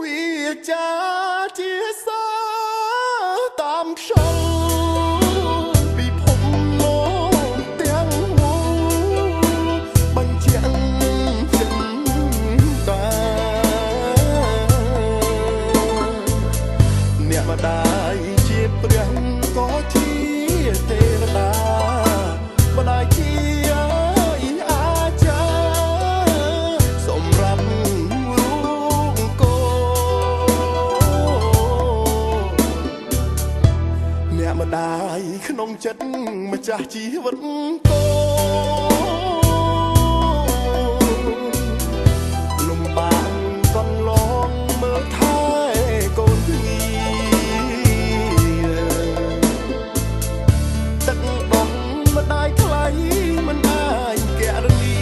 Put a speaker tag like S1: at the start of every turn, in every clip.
S1: វាចាជាសាតាមខ្យល់ពិភពលោកទាំងមូលបញ្ជាក់ចិនតាអ្នកម្ដាយជាព្រះក៏ជាទេវតាម្ដាយជាអាចារ្យសម្រាប់រូបកូនអ្នកម្ដាយក្នុងចិត្តម្ចាស់ជីវិតកូនលំបាកកន្លងមើលថែកូនភ្ងីទឹកម្ដាយថ្លៃមិនអាចកែរនី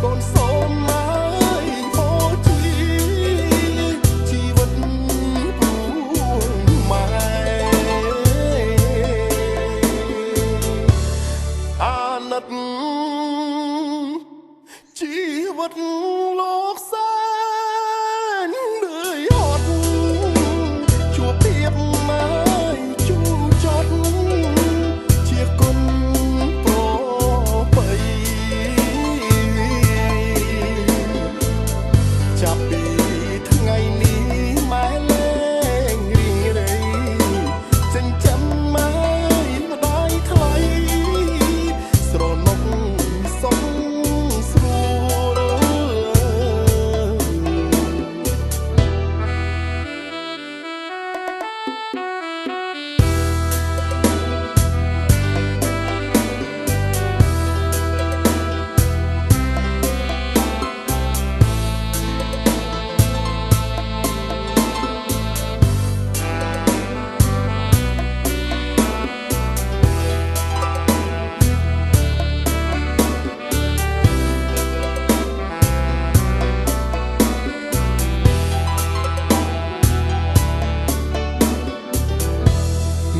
S1: កូនសូមឲ្យពោជាជីវិតគូម៉ែអាណិតជីវិតលោកសែនលឿយហត់ជួបភាពមកជួចត់ជាគុណប្រពៃចាប់ពីថ្ងៃនេះម៉ែលែងរីងរៃចិញ្ចឹមម៉ែម្ដាយថ្លៃស្រណុកសុខស្រួល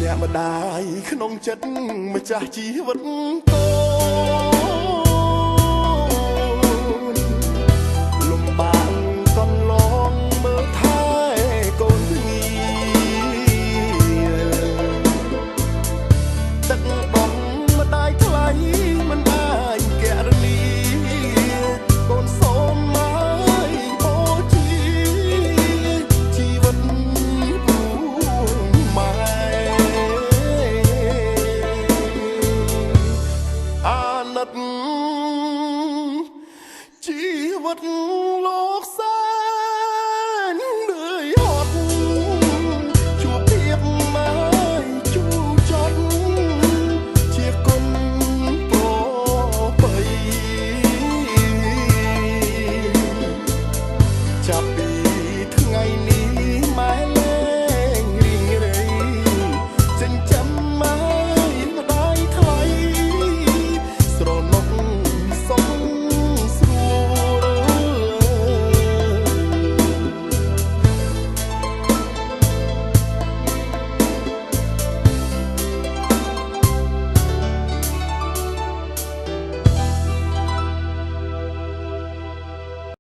S1: អ្នកម្ដាយក្នុងចិត្តម្ចាស់ជីវិតកូនលំបាកកន្លងមើលថែកូនភ្ងីទឹកម្ដាយថ្លៃមិនអាចកែរនីកូនសូមឲ្យពោជាជីវិតគូម៉ែអាណិតជីវិតលោកសា